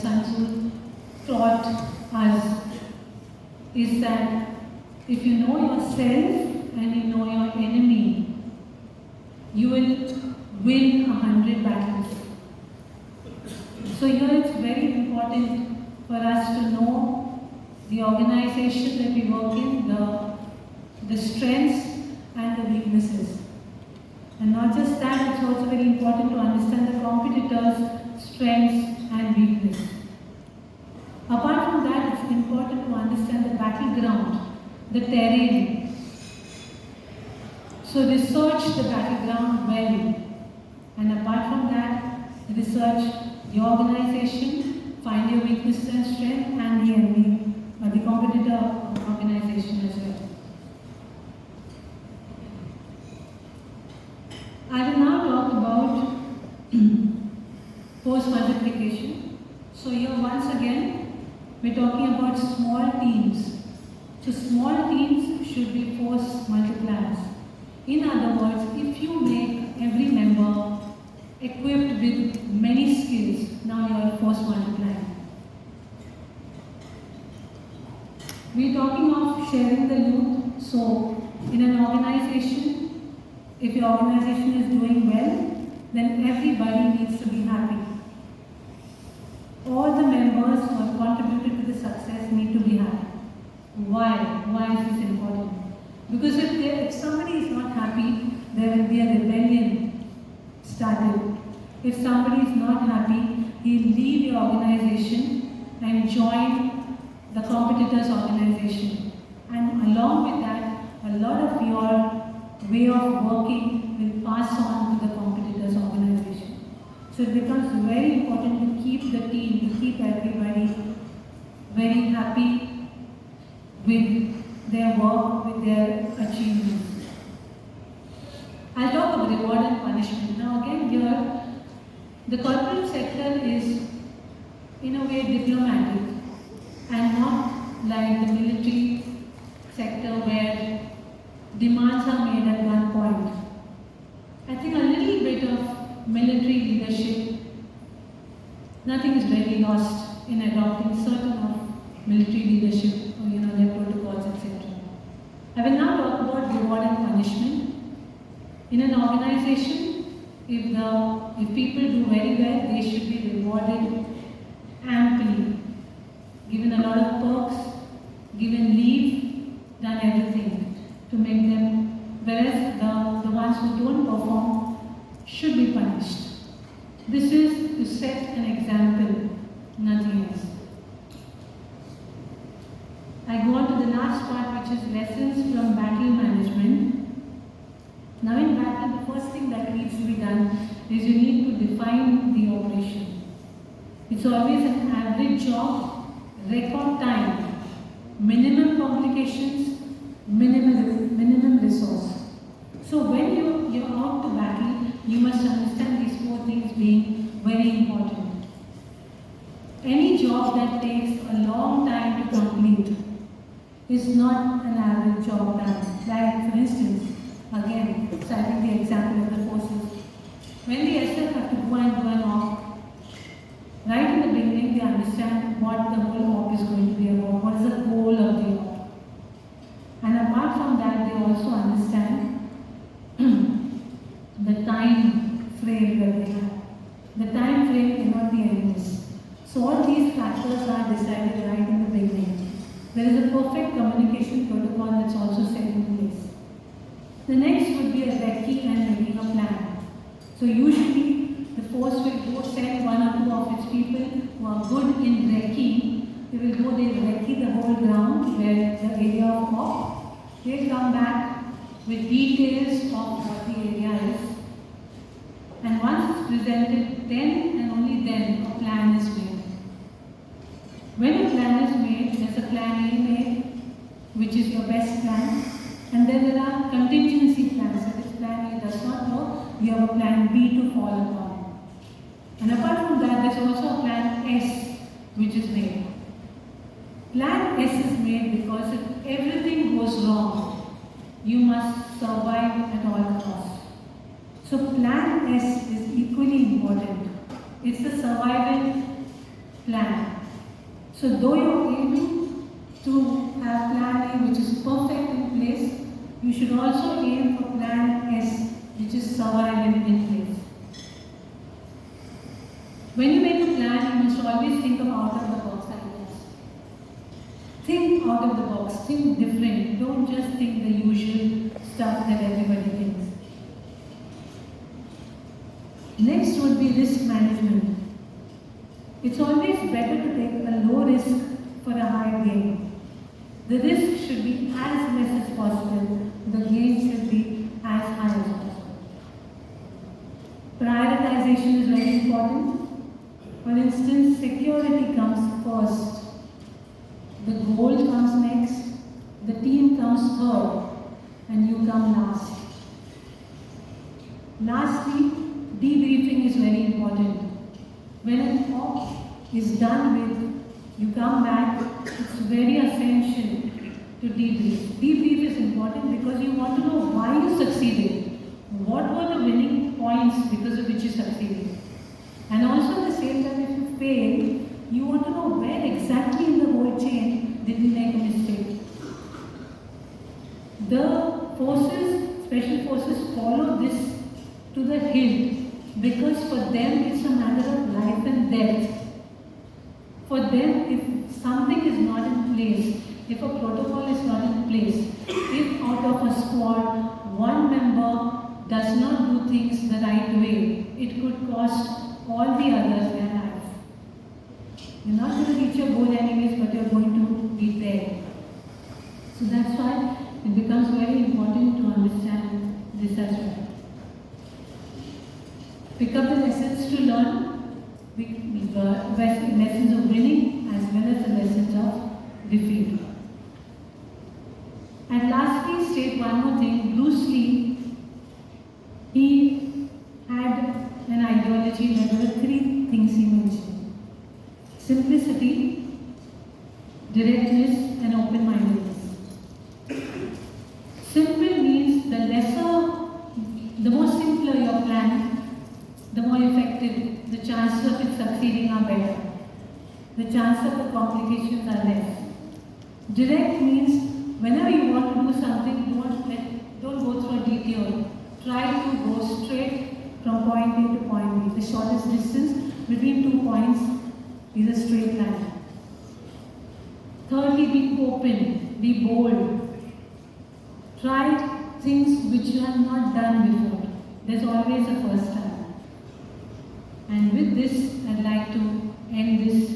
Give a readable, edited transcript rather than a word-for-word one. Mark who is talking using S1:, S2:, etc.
S1: Sansu taught us is that if you know yourself and you know your enemy, you will win 100 battles. So here it's very important for us to know the organization that we work in, the strengths and the weaknesses. And not just that, it's also very important to understand the competitors' strengths and weaknesses. Apart from that, it's important to understand the battleground, the terrain. So research the battleground well. And apart from that, research the organization, find your weaknesses and strengths, and the enemy, or the competitor organization as well. I will now talk about post-multiplication. So here once again, we're talking about small teams. So small teams should be force multipliers. In other words, if you make every member equipped with many skills, now you are force multiplying. We're talking of sharing the loot. So in an organization, if your organization is doing well, then everybody needs to be happy. All the members who have contributed to the success need to be happy. Why? Why is this important? Because if somebody is not happy, there will be a rebellion started. If somebody is not happy, he'll leave your organization and join the competitor's organization. And along with that, a lot of your way of working will pass on to the competitor's organization. So it becomes very important to keep the team, to keep everybody very happy with their work, with their achievements. I'll talk about reward and punishment. Now again here, the corporate sector is in a way diplomatic and not like the military sector where demands are made at one point. I think a little bit of military leadership, nothing is really lost in adopting certain of military leadership, or their protocols, etc. I will now talk about reward and punishment. In an organization, if people do very well, they should be rewarded amply, given a lot of perks, given leave, done everything to make them, whereas the ones who don't perform should be punished. This is to set an example, nothing else. I go on to the last part, which is lessons from battle management. Now in battle, the first thing that needs to be done is you need to define the operation. It's always an average job, record time, minimum complications, minimum resource. So when you're out to battle, you must understand these four things being very important. Any job that takes a long time to complete is not an average job done. Like for instance, again, citing the example of the forces. When the SF have to go and do an op, right in the beginning they understand what the whole op is going to be about, what is the goal of the op. And apart from that, they also understand the time frame that they have. The time frame cannot be endless. So all these factors are decided right in the beginning. There is a perfect communication protocol that's also set in place. The next would be a recce and making a plan. So usually the force will go send one or two of its people who are good in recce. They will go, they'll recce the whole ground where the area of op. They'll come back with details of what the area is. And once it's presented, then and only then a plan is made. When a plan is made, there's a plan A made, which is your best plan. And then there are contingency plans. If plan A does not work, you have a plan B to fall upon. And apart from that, there's also a plan S, which is made. Plan S is made because if everything goes wrong, you must survive at all costs. So plan S is equally important. It's the survival plan. So though you're aiming to have plan A which is perfect in place, you should also aim for plan S which is survival in place. When you make a plan, you must always think of out of the box ideas. Think out of the box, think different. Don't just think the usual stuff that everybody thinks. Next would be risk management. It's always better to take a low risk for a high gain. The risk should be as less as possible. The gain should be as high as possible. Prioritization is very important. For instance, security comes first. The goal comes next. The team comes third. And you come last. Lastly, debriefing is very important. When an op is done with, you come back, it's very essential to debrief. Debrief is important because you want to know why you succeeded. What were the winning points because of which you succeeded? And also at the same time, if you fail, you want to know where exactly in the whole chain did we make a mistake. The forces, special forces follow this to the hilt because for them it's a matter of life and death. For them, if something is not in place, if a protocol is not in place, if out of a squad, one member does not do things the right way, it could cost all the others their life. You're not going to reach your goal anyways, but you're going to be there. So that's why it becomes very important to understand this as well. Pick up the lessons to learn, lessons of winning as well as the lessons of defeat. And lastly, state one more thing. Bruce Lee, he had an ideology where there were three things he mentioned: simplicity, directness, and open-mindedness. Simple means the more simpler your plan, the more effective, the chances of it succeeding are better. The chances of the complications are less. Direct means whenever you want to do something, don't go through a detour. Try to go straight from point A to point B. The shortest distance between 2 points is a straight line. Thirdly, be open, be bold. Try things which you have not done before. There's always a first time. And with this, I'd like to end this